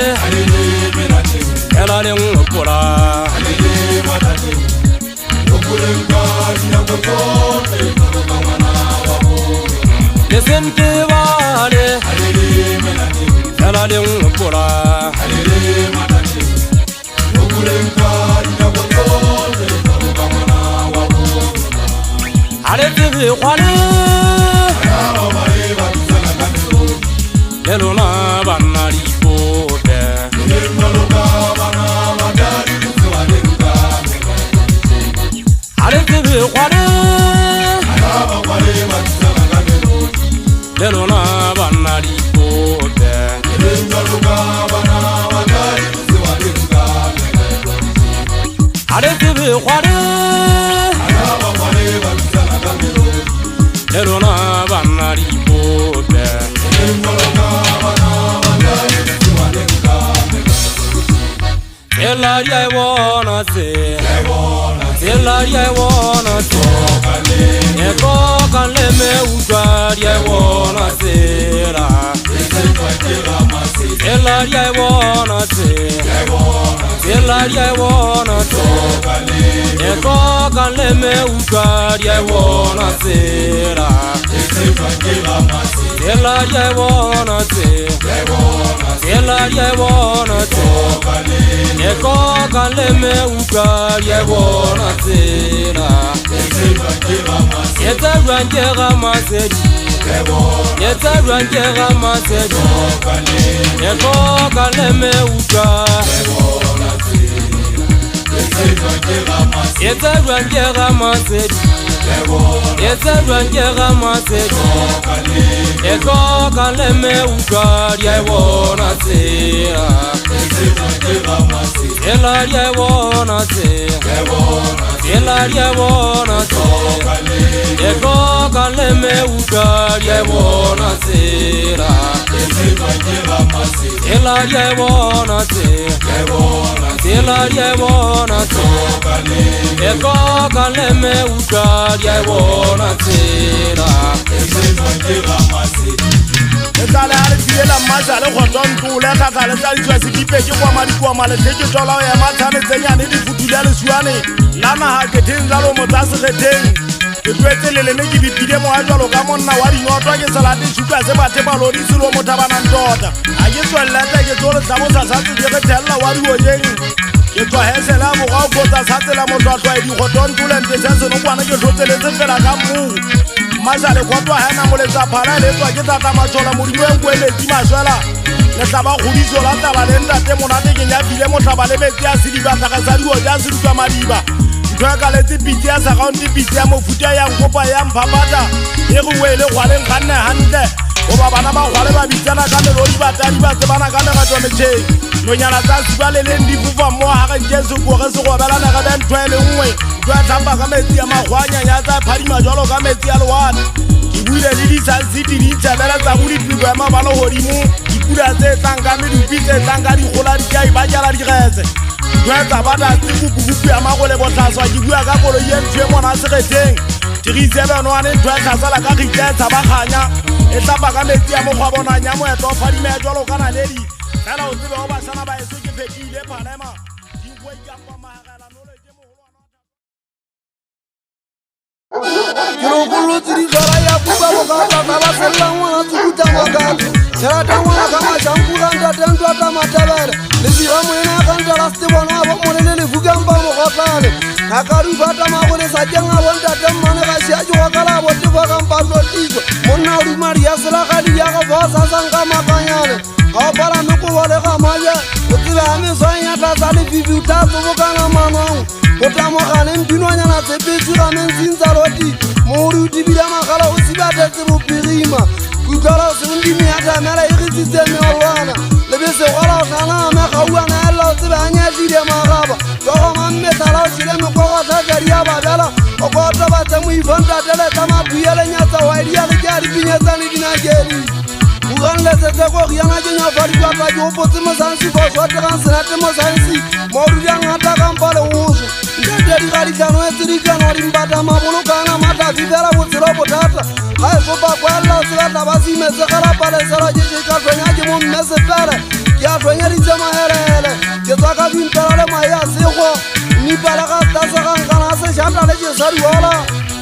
Elaring Pura, listen to Vale, Elaring Pura. Arrêtez Juané, Elona Banari Pote, arrêtez Juané, Elona Banari Pote, arrêtez Juané. Elona Banari Pote, Elaria I wanna say, Elaria I wanna say, Eko kan le me ugari I wanna say, Elaria I wanna say, Elaria I wanna say, Eko kan le me ugari I wanna say, Elaria I wanna say, Elaria I wanna say, Eko kan le me ugari I wanna say, Yeta rangera masedi, Yeta rangera masedi, Eko kan le me ugari Yeta rangera masedi, Yeta rangera masedi, Eko kan le me ugari I wanna say, Elaria I wanna say, Elaria I wanna say, Eko kan le me ugari I wanna say, Elaria I wanna say, Elaria I wanna say, Eko kan le me ugari I wanna say. Ezale ale fiela mazale khoton tula ka kale tsali tswa sikipe ke kwa mali kwa male teke tola ya mathane tsenyane di futula le suane lana ha ke tenzalo mo tsa sekgeteng ke twetselele ne ke bipile mo a jwalo ka monna wa dinotwa ke salate shuka se bathe ba lodi selo mo thabana ntota a ke tswella tsa ke tsole tsa mo sa sa ke re tella wa di oyeng ke tswa hesela mo ga go tsa sa tsela mo tswa tswa di khoton tula ntse se no kwana ke tlotseletse fela ka mmu Mazale kwatwa hena moletsa phala letswa ke tata matshola modimo e kweletse maswela le taba khudiso la taba le ntate monate ke nyabile motlaba le metsi a sidiba tlhagasa dio ja sedutwa madiba ntwa ka letse pitse ya sa gaunti pitse ya mofuta ya ngopa ya mphapata e go wele gwaleng ganne hantle goba bana ba gwale ba bitsana ka melodi batadi ba tsebana ka legato metšheng nonyana tsa siba le leng difufa mo ga jesu go ge se go belana ga ben twele nngwe ntwa tlhamba ka metsi ya magwanya tsa phadima jalo ka metsi ya lewane ke buile le ditsansiti di tšhabela tsa go dipiko ya mabalo godimo dipula tse tlang ka medupi tse tlang ka dikgola dikai ba jala digetse ntwa tsa bata tse kupukupu ya magole botlhaswa ke bua ka koloi e ntho e mona segeteng tirisebenoane ntwa tlhasala ka gitla e tshabaganya e tlapa ka metsi ya mokgwa bonanya moetlo o phadimea jalo ka naledi fela o tsebe go basana ba eso ke fekile phalema dinko ikakwa magagela nole ke mogolwana ke lo golotse digara ya buka bokata ba selela ngwana tsukuta makatso tšhelata ngwana ka mašampuranta tentwa ta matabele le dira moena ya kanta la stebona a bomolele lefukampa mogotlane nakarifata magole sa kenga bontatemmane ga šiaje go kala botefakamparlotiso monna o dumadi ya selagadi ya go bosa sanka makanyane ga o pala mekobo le gamaja o tsebe ya meswanya tlatsa lefifi o tla tsobokana manong go tamogane mpinonyana tsepetsi ga mentsintsa loti moori o tibile magala o sibatetse bopirima kutlwala segondimi ya tamela e gitsitse meolwana lebesegwala o tlaname gauana elela o tsebe a nyatlile magaba togoma mmetala o tšhile mekogotlatšadi ya babela o kotobatse moifantateletsa mapuyelenyatsa waidiale ke a dipinyetsane dinakedi buganletsetseko riana ke nyafadikwata ke opotse mosansi foswategang senate mosansi morudiangata kampa le goso ntetedigadikano e tsedikano dimpata mabolokana matafi fela botshelo bothata ga e sopakwaelela o sebata ba seimetsegela kesekatlonya ke mo mmesepele ke a tlonyeditse mahelele ke tswa ka bintela le mae a sego mmipale ga tasegankana sešata le jesadiwala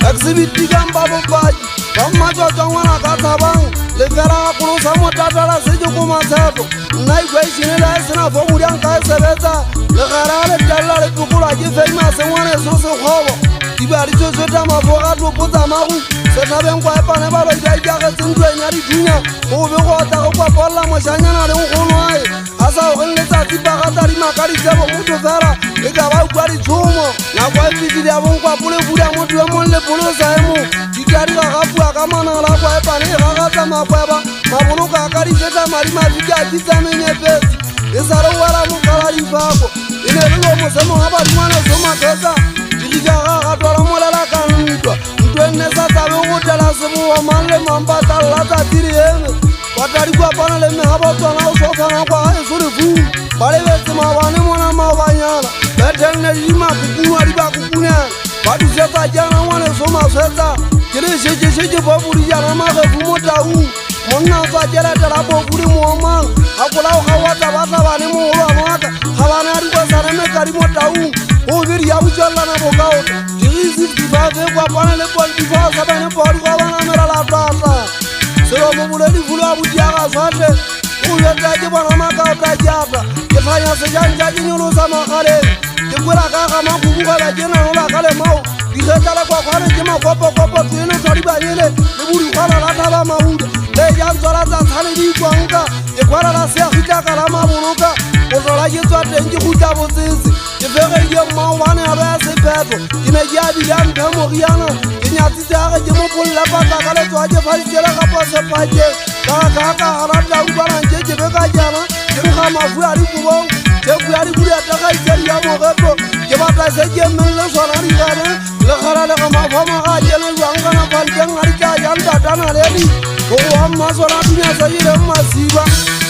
exhibiti kampa bopaki ba mmatsotswa ngwana ka tshabang lefela ga kolosa motatala se ke ko matshepo nna equationele a e sena fomodianka e sebetsa legera a letelela le pekoloa ke famase ngwane so sekgobo dibadi tsetsweta mafoga topotsa mago sethabeng kwa epane ba loidaikagetse ntweng ya dithunya go be go otla go kwapolola mošanyana le nkgonoae a sa ogeng letsatsi pagatsadimakaditsebo motho fela e ka ba ukwa ditšhomo nako e fetile ya bonkwapolebuda motho e mong le polosaemo ditadi ga gapua ka manala kwa epane e gagatsa makweba maboloka ka ditsetsa madi mafika a kitsamengepetsi e sa le wela mokala difako e ne le lo mosemo ga badingwane somakgetsa dirikaga gatwala molela ka ntwa ntwenne sa tsabe go tela seboa mang le mampatlalatsa tiri eme batadi kwapana le megabotswana o sofana kwa ga eso refung ba lebetse mabane mona mabanyana betelne di makukunwa di bakukunela ba dusetsa jana ngwane somaswetsa ke le šetšešetše bobodijana magefu mo taung monna tswa keletela bobudi moomang ga kolao ga watsabatlabane mogolo wa moaka ga bana ya dikosane mekadi mo taung go bedi ya botswelelana bokaota dirisi difafe kwapane le pontifao sa bane podi kwa banamelela tlata selo moboledi fulo wa bodiaga swatle go betsa ke bona makaota keata ke tlhanya sejantša ke nyolosa magaleng ke kwela ka ga makubugela ke nanola ka lemao dikgetlale kwakwane ke makopokopo tuele twadibanyele le bodikgwana la thaba mauda le jantswala tsa tshane di ikwanka ke kgwalela seagitlaka la maboloka go tlola ke tswa teng ke gutla botsetse ke fegedie mmaobane yalo ya sephetho ke ne ke abile a mphe moriana ke nyatsitse age ke mopolola patlaka le tswa ke faditsele gapo sepakeng kakakagala tlaubalankee ke be ka jana ke nkga mafu ya dikobong teku ya dibudiatagaitsedi ya mogeto ke batla se ke mmelele sona digane legala le ga mafamaga a kelelwangkana falkeng ga ditla jantatana ledi go goa mmasona dunyasa ileng masiba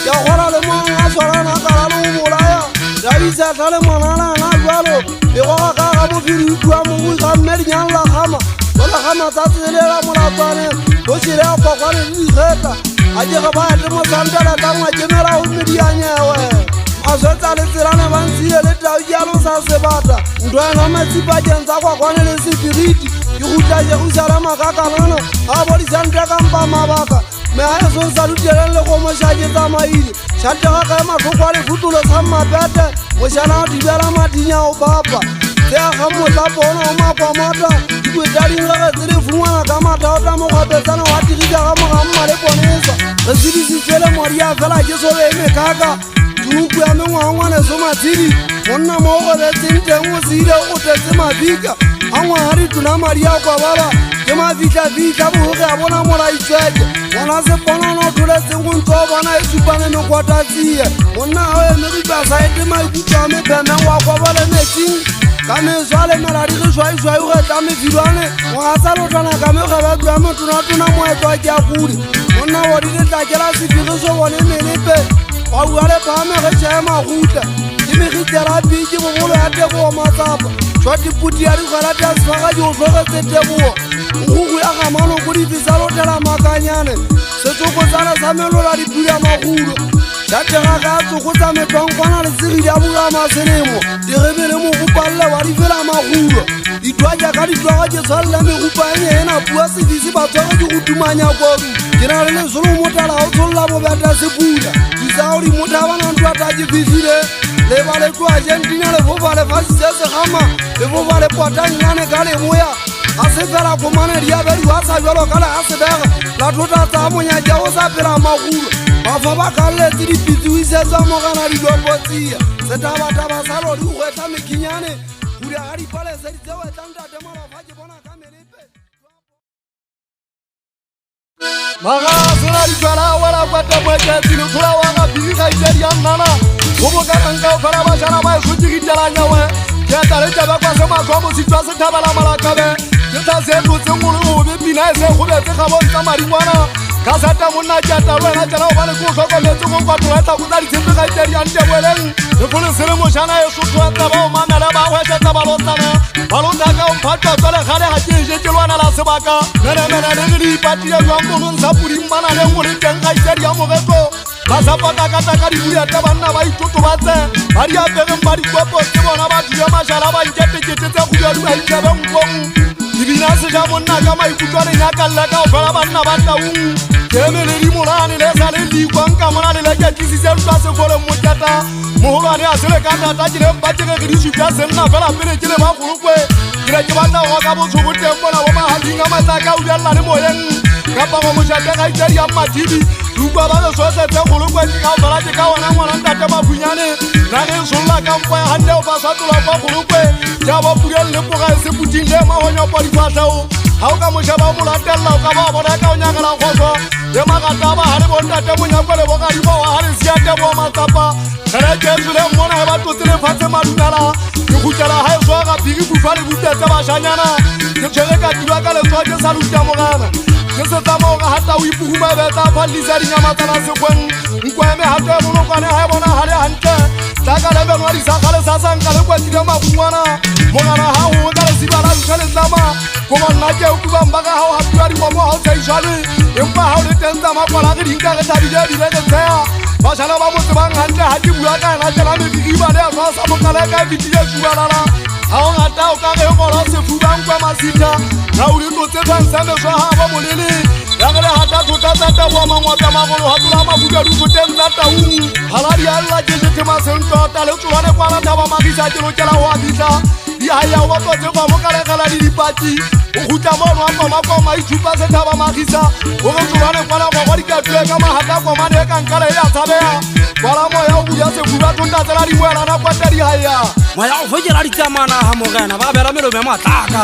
ya kgora le mong a swanana kala le go bolaya dabisetla le monanana jalo e goga ka ga mofiri utua mogui ga mmedinyang la gama gola gama tsa tselela molatwane go sele ya kwakwane le dikgeta a ke ge ba ete mosantela tsa ngwakemela go medianyewe maswetsa le tselane ba ntshile le tau jalo sa sebata ntwena matsipakeng tsa kwakwane le sepiriti ke gutla jerusalema ka kanana ga bodisante kampa mabaka mea e son sa duteleng le go mošake tsamaile šantega ka e matlhoko a lefutolo sa mmapete mošana o dibela madinya o papa se a ga motla bona o mapamata dikwe tsa dinga tse le fungwana ka mathata mo gapetsana wa dirisa ga moga mmale ponesa re sedisitswele moria fela ke sobe e mekaka tuku ya mengwangwane so mathidi monna mo go betseng teng o seile o tetse mabika a ngwaga ditona madi a kwa baba ke mafitla-fitla boge a bona molaitsweke ngwana seponano o tholetseng go ntse o bona e supane mekwatatsie monna a o emegipa saete maikutlo a mephemeng wa kwa bale metsing ka meso a lemela di ge šwaiswai o getla mefilwane ngwaga sa lotlana ka megebetlo ya metonatona moetlwa ke a kudi monna o diletlakela sefigiso bone melepe wa bua le phamege tšhae magutla ke megitela piki bogolo ya tebogo matsapa jwa diputi ya dikgwelate ya sefagadi o tlogetse tebogo nkgugu ya gamano ko difisa lotela makanyane setsokotsana sa melola dipudi ya magulo jatega ka tsokotsa metwankwana le segidi ya bula maselemo direbele mogopalle wa difela magulo ditwaja ka ditwaga ke tshwalela megupanye ena pua sedisi batswage di go tumanya kodu ke na le lesolo motala o tsholola bobeta sepula disao di motha banantwata ke fitlhile le ba le tlo argentina le fofa le fasitse segama le fofa le potanyane ka leboya a se fela komane diabedi a sa jalo ka le a sebega la tlota tsa monyatša o sa phela magulo bafa ba kalletse dipitsi o isetswa mogana dilopotsia setabataba sa lodi go etla mekinyane kudia ga dipalese ditseo etlantatemalafa ke bona ka melepe magasela ditšwela wela kwete moeketsile tlhola wa ga bigikgaitsedi ya nnana go bokakankao fela bašana ba e sotšegitelanyawe ke eta le tebe kwa se matlwa mositwa sethabela malakabe ke tla se tlotse ngole gobe pina e se gobetse ga bontsa madingwana ka sata monna jata lwena tsela o ba le ko tlhokometse go kwatlola e tla kotsa ditshepegaitledi ya nteboeleng le kgole se le mošana e sothoetsa ba o mamele ba hwešetsa balotsana balotaka o mphatwa tswale gale ga ke ešetse lwana la sebaka menemene le ge di ipatile jwang bolong sa podimmana le ngo le teng gaitsedi ya mogetlo ba sa patakataka dibulete banna ba itotobatse ba di apegeng ba dikopo ke bona ba thuya mašala ba nketekete tse kgodiadi ba itlebenkong dibina seja monna ka maikutlwaneng ya kalle ka o fela banna ba taung ke emeledi molane le sa le likwang ka mona le leketlisitse ntwa sekoleng moketa mogolwane a sele ka tata ke leng batšegege di supja senna fela pele ke le bagolokwe ke le ke batla go ka botshogo teng bona bo magading a matlaka o dialela le moyeng ka pango mošateng a itsedi ya mmathibi dukwa ba le sosetse golokwe ka o fela ke ka ona ngwana ntate mafunyane nage e solola ka mpo ya gante o ba swatola kwa golokwe ke a bapudeng le poga e seputing le mahonyopo difatlhao ga o ka mošaba o molatelela o ka ba bona ka o nyakela kgoswa le magata ba gare bontate monyako le bogadibo wa gare seateboa matsapa gereketsole mmona ge ba totse lefatshe madumela ke gutlela ga e soa ga phiri bufa le butetse bašanyana ke tshwere ka tiba ka letsoa ke sa lutia mogana ke setsamao ga gata o ipoguma betsa falelisa dinyamatsana sekgweng nkweme gato e monokwane ga e bona gale gantle tlaka lebenwa disagale sa sanka le kwetile magungwana mogana ga gongwe ka lesiba la ntlha letlama komonna ke o kubang ba ka ga o gapua dimomo ga o tshaišane empa ga o le teng tsa makwala ge dinka ge tlhabile ebile ke tsheya bašana ba motse bang gantle ga ke bua ka ena tela mefikiba le a tshwa sa mokale ka e fetile subalala ga o ngata o ka ge e gola sefubankwa masitha ga o ditotse tshwansemeswa ga bo molele ya ge le gata thotatsata boa mangwata magolo gatola mafuka dikoteng tsa taung galadi a lla ke jethemasentota le tsolwane kwana thaba magisa ke lokela go a fitlha dihaia o batlotse gwa mokalegela le dipati o gutla mono a komakoma ithupa sethaba magisa o ge tsolwane kwana gogwa dikatue ka magata komane e kankala e a tshabea kwala moya o buya sefuba tontatsela dimoelana kwata dihaia moya o fokela ditsamana ga mogena ba bela melome matlaka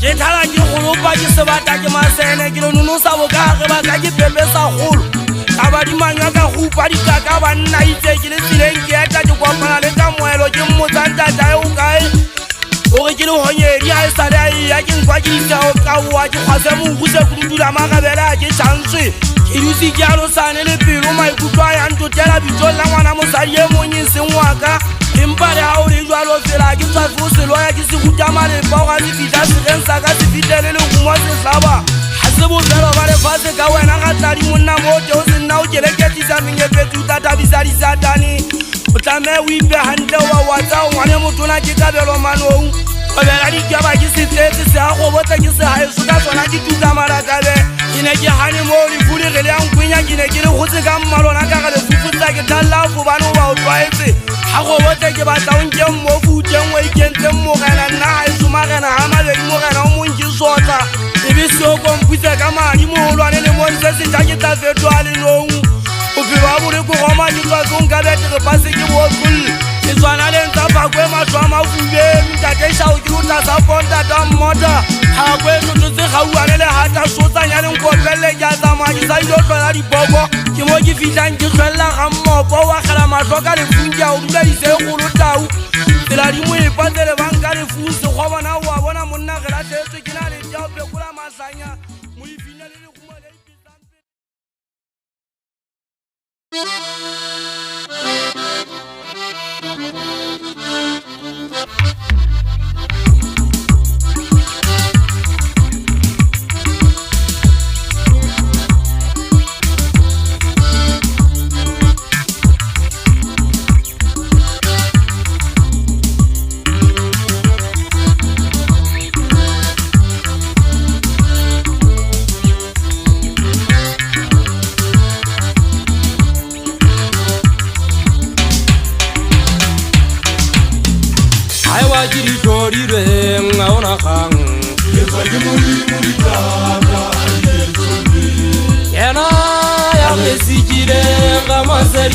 ke thala ke golopa ke sebata ke masene ke lenonosa bokage ba ka ke pepe sa golo ka badimanya ka gupa dikaka banna itse ke le tseleng ke eta ke kopana le tamoelo ke mmotsantata e o kae o re ke le honyedi a e sale a eya ke nkwa ke ditao ka oa ke kgwase moguse kududula magabele a ke tšhanswe ke dutse ke alosane le pelo maikutlo a yang totela bitsong la ngwana mosadi e monyeseng wa ka empa le ga o le jalo fela ke tshwafe o seloya ke se guta malepa o ga se fitlha segeng sa ka se fitlhele le gongwa setlhaba ga se bofelo ba lefatshe ka wena ga tladi monna mote o se nna o keleketisa menyepetsi o tatabisa disatane o tlamee o ipe gantle wa watsa o ngwane motona ke kabelo manong o bela ditaba ke setsetse se a go botsa ke segaeso ka tsona ke tuka malakabe ke ne ke gane mo lefulegele ya nkwenya ke ne ke le gotse ka mmalona ka ga lefufutsa ke tlalela fobane o ba o tlwaetse ga go botse ke batla o nke mmofu uteng o ikentseng mogena nna so kompwisa ka madi moholwane le monse setša ke tla fetoa lelong bophelo wa boreko go manyetswatsong ka betere pase ke bootlolle ke tshwana le ntsa phakwe matlho a mafubeng ntatešao ke lota sa pontata mmota gakwe tlotlo tse gauane le hata sotsanya le nkopelele ke a tsamadi sa ilo tlola dipoko ke mo ke fitlhang ke tlhwelela ga mmopo wa kgela matlho ka lefunkia o dula ise golo tau tsela di mo epatsele banka lefuse go bona o a bona monna ge latlhetswe ke na le tia o pekola masanya mo difinya le legumo le ipisampe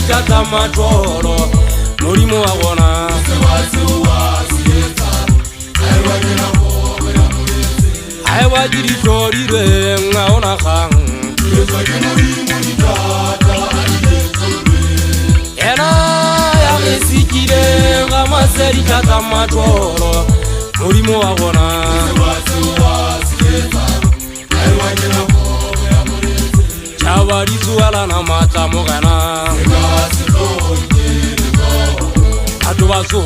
Tata matoro Morimo agona Aiwa jiri tori re ngaona khang Ena ya mesikire ngama seri tata matoro Morimo agona Chabari suala na mata mogana Atubaso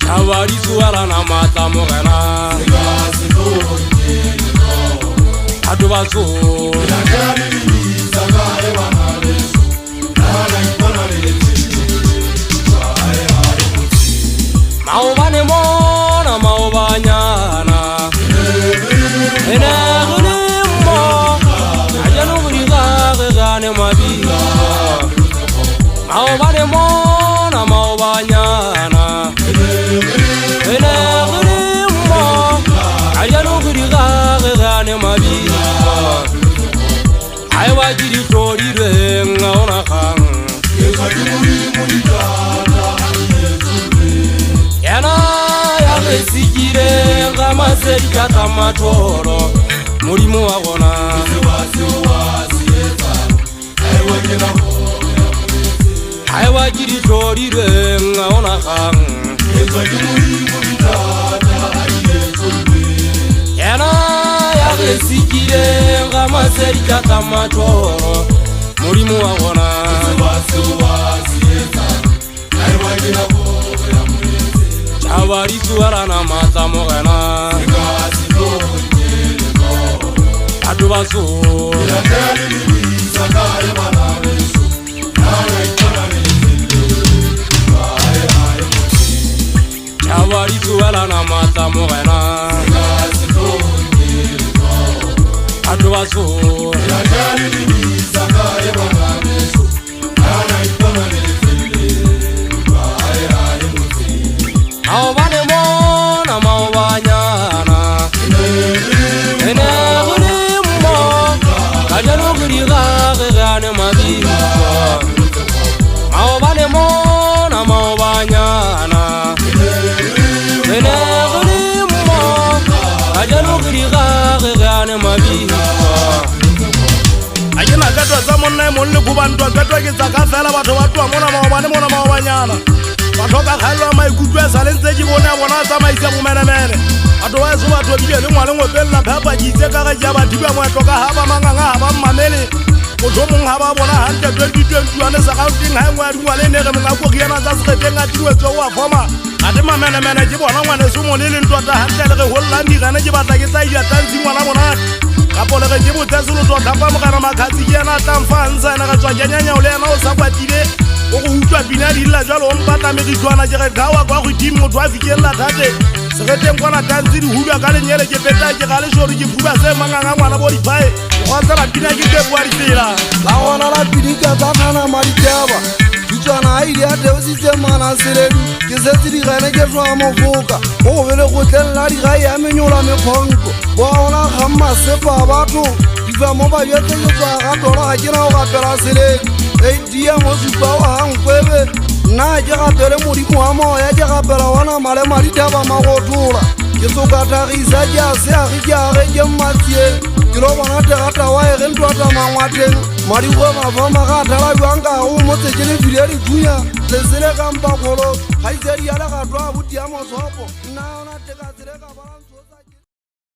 Chabari suala na mata mogana Atubaso Maobane mona maobanyana Enagune mo Ajanu guriga gane mabia Maobane mona maobanyana Enagune mo Ajanu guriga gane mabia Aiwa jiri tori re ngaona khang Sikire ngama seri kata matoro Murimu agona Aiwa jiri tori re ngaona khang Yana ya sikire ngama seri kata matoro Murimu agona Chabari suara na mata mogana Atubaso Chabari suara na mata mogana Atubaso Maobane mona maobanyana Enagune mo Kajanu guriga gane mabia Maobane mona maobanyana Enagune mo Kajanu guriga gane mabia Ajena katwa zamona monle kubantwa katwa ke tsaka fela batho ba twa mona maobane mona maobanyana Bathoka khalwa maikutwa salentse ke bona bona tsamaisa bomenemene batho ba se batho bile le ngwale ngopella phapa ditse ka ga ja batho ba mo toka ha ba manganga ha ba mamele motho mong ha ba bona hante 2021 sa counting ha ngwale ne re mona go riana tsa se tenga tiwetso wa foma ate mamenemene ke bona ngwane se mo le ntota hante le re holla ndi gane ke batla ke tsa ya tanzi ngwana mona kapole ge ke botse lo tota pa mo kana makhatsi ke na tamfanza na ga tswa nyanya o le na o sa kwatile o go utlwa bina di la jalo o mpata me ditwana ke re gawa kwa go dimo motho a fikela thate se ge teng kwana tanzi di hulwa ka lenyele ke peta ke ga le shori ke fuba se manganga ngwana bo di phae go tsa la bina ke te bua di tsela la gona la pidika tsa kana maditaba ditwana ile ate o sitse mana seledi ke setse di gane ke tloga mofoka go bele go tlela di ga ya menyola mekhonko bona ga masepa batho di fa mo ba yetse ke tswa ga tola ga kena go gapela seledi e dia mo supa wa hangkwebe na ke gapele modimo wa moya ke gapela wana male maditaba magotola ke soka thagisa ke a se age ke age ke mmatsie ke lo bona tegata wa e ge ntwata mangwateng madikwe mafama ga thala bjankago motse ke lebile dithunya lesele kampa kgolo ga itsedi ya legatwa a botia mosopo nna yona tekatsele ka balantsotsa